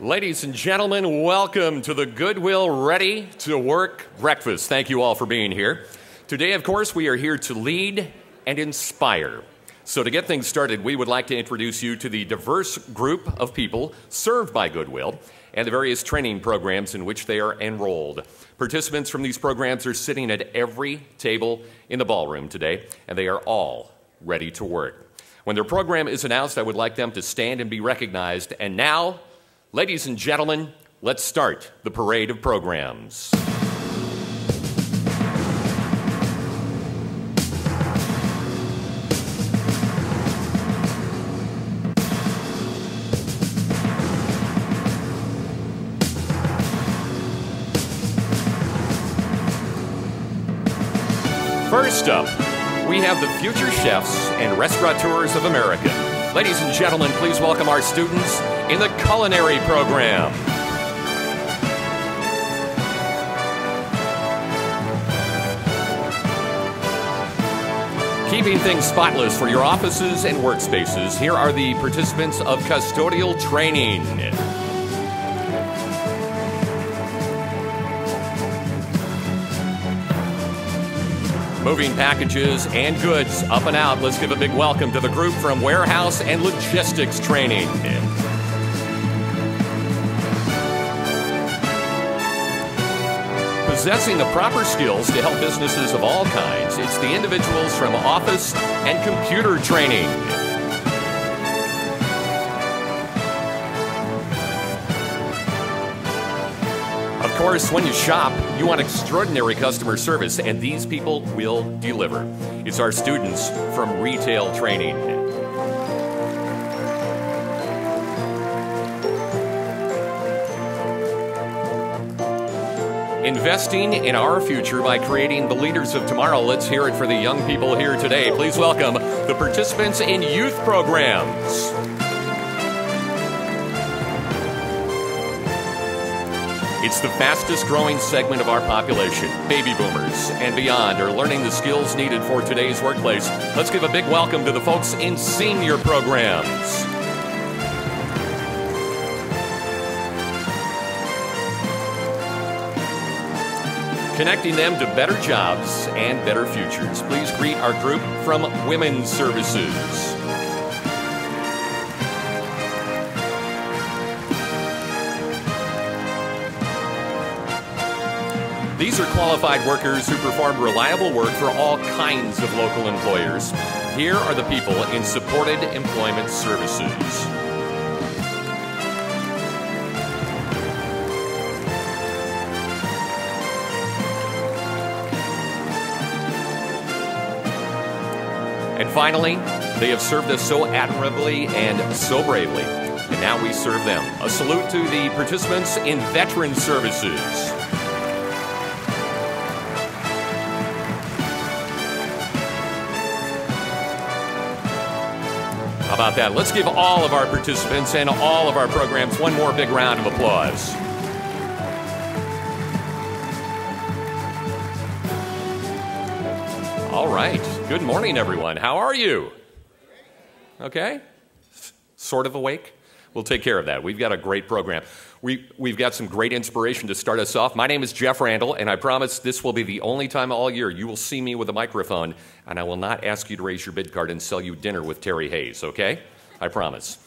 Ladies and gentlemen, welcome to the Goodwill Ready to Work Breakfast. Thank you all for being here. Today, of course, we are here to lead and inspire. So to get things started, we would like to introduce you to the diverse group of people served by Goodwill and the various training programs in which they are enrolled. Participants from these programs are sitting at every table in the ballroom today, and they are all ready to work. When their program is announced, I would like them to stand and be recognized. And now, ladies and gentlemen, let's start the parade of programs. First up, we have the future chefs and restaurateurs of America. Ladies and gentlemen, please welcome our students in the culinary program. Keeping things spotless for your offices and workspaces, here are the participants of custodial training. Moving packages and goods up and out. Let's give a big welcome to the group from warehouse and logistics training. Possessing the proper skills to help businesses of all kinds, it's the individuals from office and computer training. Of course, when you shop, you want extraordinary customer service, and these people will deliver. It's our students from retail training. Investing in our future by creating the leaders of tomorrow. Let's hear it for the young people here today. Please welcome the participants in youth programs. It's the fastest growing segment of our population. Baby boomers and beyond are learning the skills needed for today's workplace. Let's give a big welcome to the folks in senior programs. Connecting them to better jobs and better futures. Please greet our group from Women's Services. These are qualified workers who perform reliable work for all kinds of local employers. Here are the people in supported employment services. And finally, they have served us so admirably and so bravely, and now we serve them. A salute to the participants in veteran services. How about that? Let's give all of our participants and all of our programs one more big round of applause. All right. Good morning, everyone. How are you? Okay? Sort of awake? We'll take care of that. We've got a great program. We've got some great inspiration to start us off. My name is Jeff Randall, and I promise this will be the only time all year you will see me with a microphone, and I will not ask you to raise your bid card and sell you dinner with Terry Hayes, okay? I promise.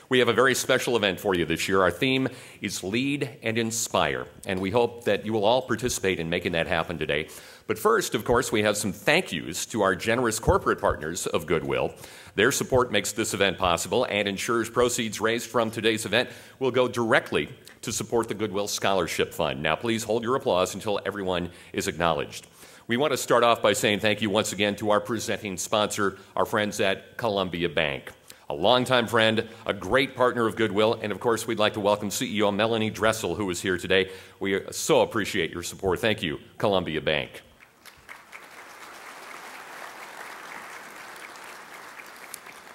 We have a very special event for you this year. Our theme is Lead and Inspire, and we hope that you will all participate in making that happen today. But first, of course, we have some thank yous to our generous corporate partners of Goodwill. Their support makes this event possible and ensures proceeds raised from today's event will go directly to support the Goodwill Scholarship Fund. Now, please hold your applause until everyone is acknowledged. We want to start off by saying thank you once again to our presenting sponsor, our friends at Columbia Bank. A longtime friend, a great partner of Goodwill, and of course, we'd like to welcome CEO Melanie Dressel, who is here today. We so appreciate your support. Thank you, Columbia Bank.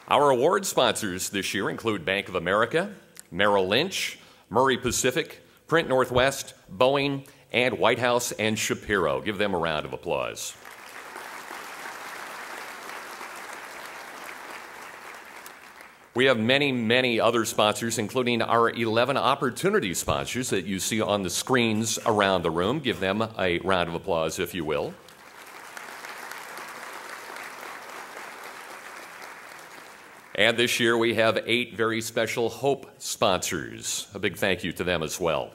Our award sponsors this year include Bank of America, Merrill Lynch, Murray Pacific, Print Northwest, Boeing, and White House and Shapiro. Give them a round of applause. We have many, many other sponsors, including our 11 opportunity sponsors that you see on the screens around the room. Give them a round of applause, if you will. And this year we have 8 very special Hope sponsors. A big thank you to them as well.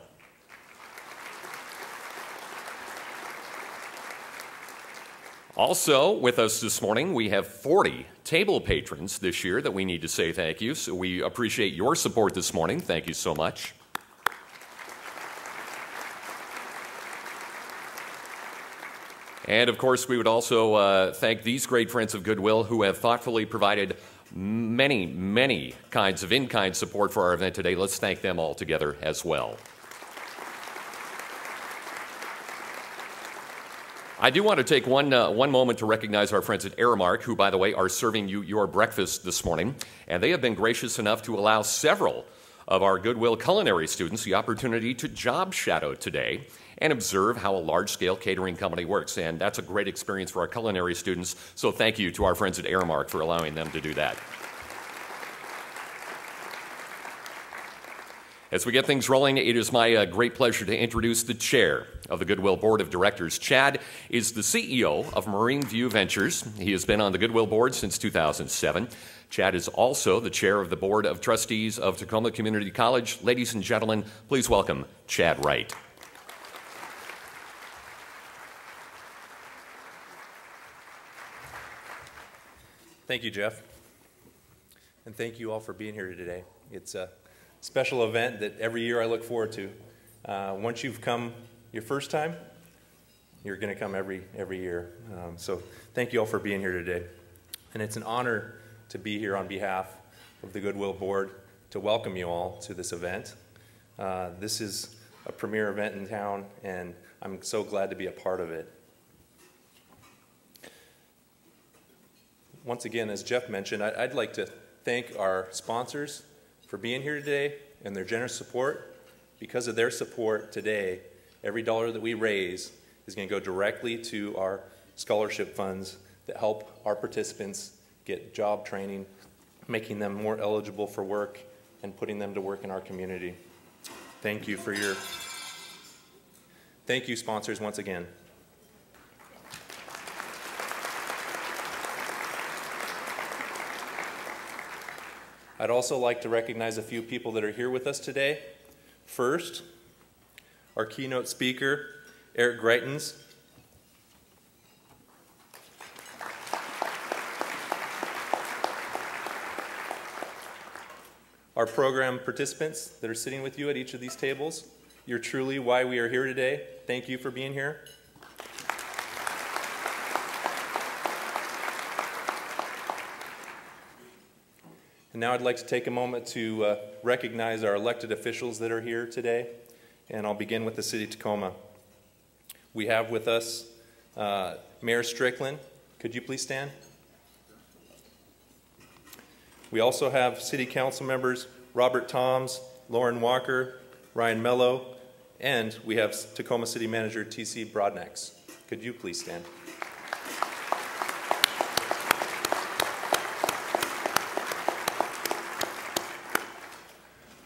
Also with us this morning, we have 40 table patrons this year that we need to say thank you. So we appreciate your support this morning. Thank you so much. And of course, we would also thank these great friends of Goodwill who have thoughtfully provided many, many kinds of in-kind support for our event today. Let's thank them all together as well. I do want to take one moment to recognize our friends at Aramark, who, by the way, are serving you your breakfast this morning. And they have been gracious enough to allow several of our Goodwill culinary students the opportunity to job shadow today and observe how a large-scale catering company works. And that's a great experience for our culinary students. So thank you to our friends at Aramark for allowing them to do that. As we get things rolling, it is my great pleasure to introduce the chair of the Goodwill Board of Directors. Chad is the CEO of Marine View Ventures. He has been on the Goodwill Board since 2007. Chad is also the chair of the Board of Trustees of Tacoma Community College. Ladies and gentlemen, please welcome Chad Wright. Thank you, Jeff. And thank you all for being here today. It's a special event that every year I look forward to. Once you've come your first time, you're going to come every year. So thank you all for being here today. And it's an honor to be here on behalf of the Goodwill Board to welcome you all to this event. This is a premier event in town, and I'm so glad to be a part of it. Once again, as Jeff mentioned, I'd like to thank our sponsors for being here today and their generous support. Because of their support today, every dollar that we raise is going to go directly to our scholarship funds that help our participants get job training, making them more eligible for work and putting them to work in our community. Thank you, sponsors, once again. I'd also like to recognize a few people that are here with us today. First, our keynote speaker, Eric Greitens. Our program participants that are sitting with you at each of these tables, you're truly why we are here today. Thank you for being here. And now I'd like to take a moment to recognize our elected officials that are here today, and I'll begin with the City of Tacoma. We have with us Mayor Strickland. Could you please stand? We also have City Council members Robert Toms, Lauren Walker, Ryan Mello, and we have Tacoma City Manager T.C. Broadnax. Could you please stand?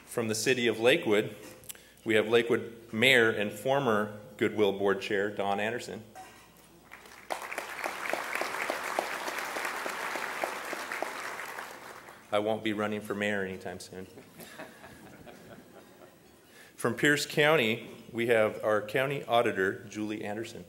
From the City of Lakewood, we have Lakewood Mayor and former Goodwill Board Chair, Don Anderson. I won't be running for mayor anytime soon. From Pierce County, we have our County Auditor, Julie Anderson.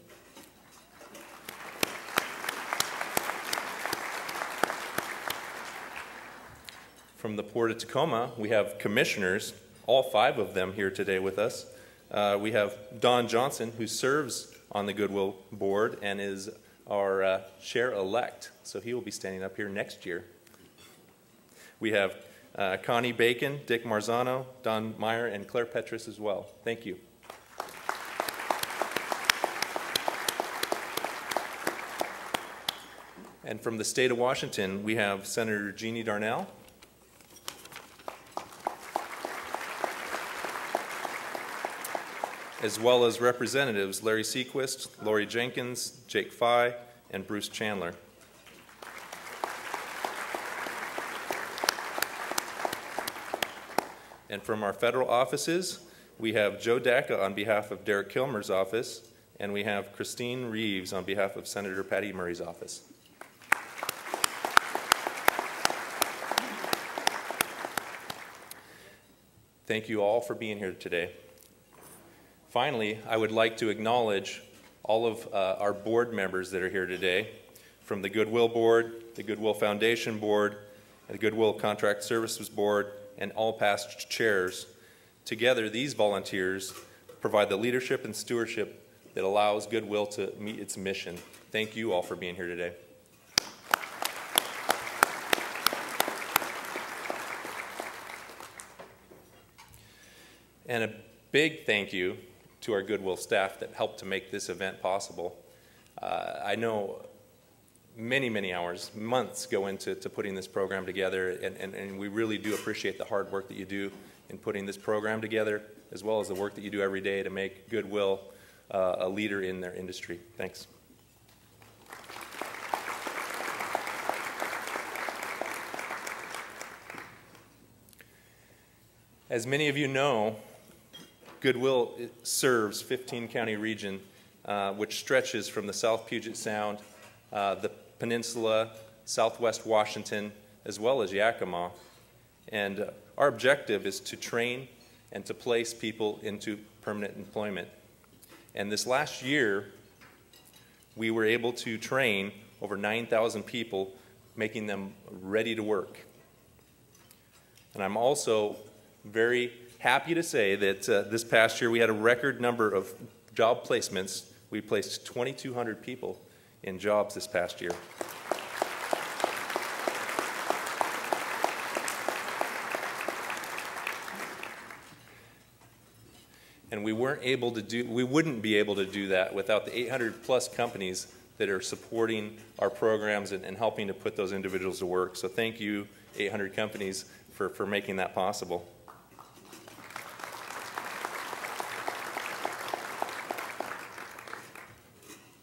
From the Port of Tacoma, we have commissioners, all 5 of them here today with us. We have Don Johnson, who serves on the Goodwill Board and is our chair-elect, so he will be standing up here next year. We have Connie Bacon, Dick Marzano, Don Meyer, and Claire Petrus as well. Thank you. And from the state of Washington, we have Senator Jeannie Darnell, as well as Representatives Larry Sequist, Lori Jenkins, Jake Fye, and Bruce Chandler. And from our federal offices, we have Joe Dacca on behalf of Derek Kilmer's office, and we have Christine Reeves on behalf of Senator Patty Murray's office. Thank you all for being here today. Finally, I would like to acknowledge all of our board members that are here today, from the Goodwill Board, the Goodwill Foundation Board, the Goodwill Contract Services Board, and all past chairs. Together, these volunteers provide the leadership and stewardship that allows Goodwill to meet its mission. Thank you all for being here today. And a big thank you to our Goodwill staff that helped to make this event possible. I know many hours, months go into putting this program together, and we really do appreciate the hard work that you do in putting this program together, as well as the work that you do every day to make Goodwill a leader in their industry. Thanks. As many of you know, Goodwill serves 15-county region, which stretches from the South Puget Sound, the Peninsula, Southwest Washington, as well as Yakima. And our objective is to train and to place people into permanent employment. And this last year, we were able to train over 9,000 people, making them ready to work. And I'm also very happy to say that this past year we had a record number of job placements. We placed 2,200 people in jobs this past year. And we wouldn't be able to do that without the 800 plus companies that are supporting our programs and helping to put those individuals to work. So thank you, 800 companies, for making that possible.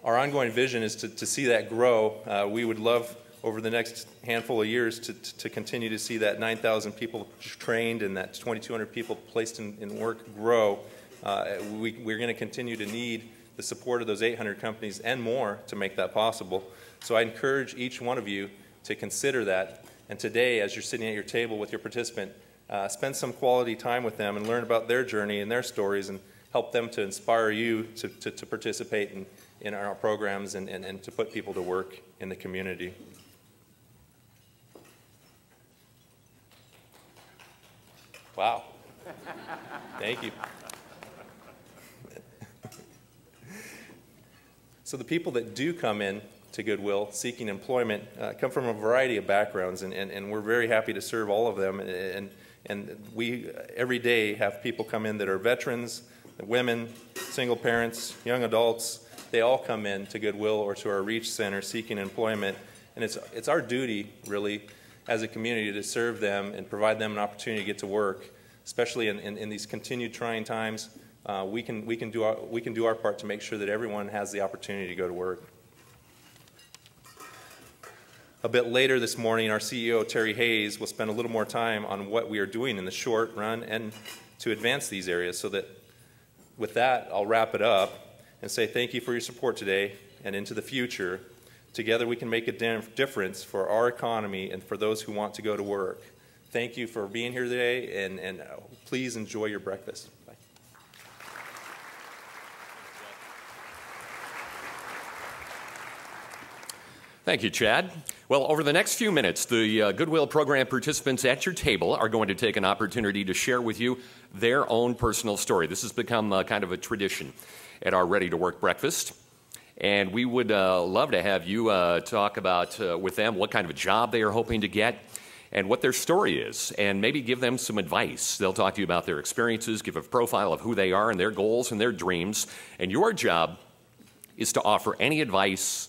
Our ongoing vision is to see that grow. We would love, over the next handful of years, to continue to see that 9,000 people trained and that 2,200 people placed in work grow. We're going to continue to need the support of those 800 companies and more to make that possible. So I encourage each one of you to consider that. And today, as you're sitting at your table with your participant, spend some quality time with them and learn about their journey and their stories, and help them to inspire you to participate in our programs and to put people to work in the community. Wow. Thank you. So the people that do come in to Goodwill seeking employment come from a variety of backgrounds, and we're very happy to serve all of them. And we every day have people come in that are veterans, women, single parents, young adults. They all come in to Goodwill or to our Reach Center seeking employment, and it's our duty, really, as a community to serve them and provide them an opportunity to get to work, especially in these continued trying times. We can do our part to make sure that everyone has the opportunity to go to work. A bit later this morning, our CEO, Terry Hayes, will spend a little more time on what we are doing in the short run and to advance these areas. So that with that, I'll wrap it up and say thank you for your support today and into the future. Together we can make a difference for our economy and for those who want to go to work. Thank you for being here today, and please enjoy your breakfast. Bye. Thank you, Chad. Well, over the next few minutes, the Goodwill program participants at your table are going to take an opportunity to share with you their own personal story. This has become kind of a tradition at our Ready to Work breakfast. And we would love to have you talk about with them what kind of a job they are hoping to get and what their story is, and maybe give them some advice. They'll talk to you about their experiences, give a profile of who they are and their goals and their dreams. And your job is to offer any advice,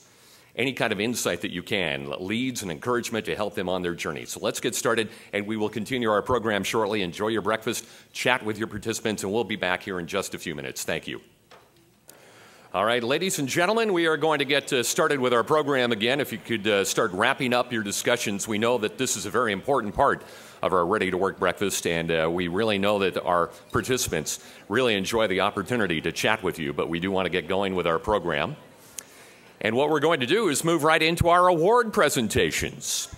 any kind of insight that you can, leads and encouragement to help them on their journey. So let's get started, and we will continue our program shortly. Enjoy your breakfast, chat with your participants, and we'll be back here in just a few minutes. Thank you. All right, ladies and gentlemen, we are going to get started with our program again. If you could start wrapping up your discussions, we know that this is a very important part of our Ready to Work breakfast, and we really know that our participants really enjoy the opportunity to chat with you, but we do want to get going with our program. And what we're going to do is move right into our award presentations.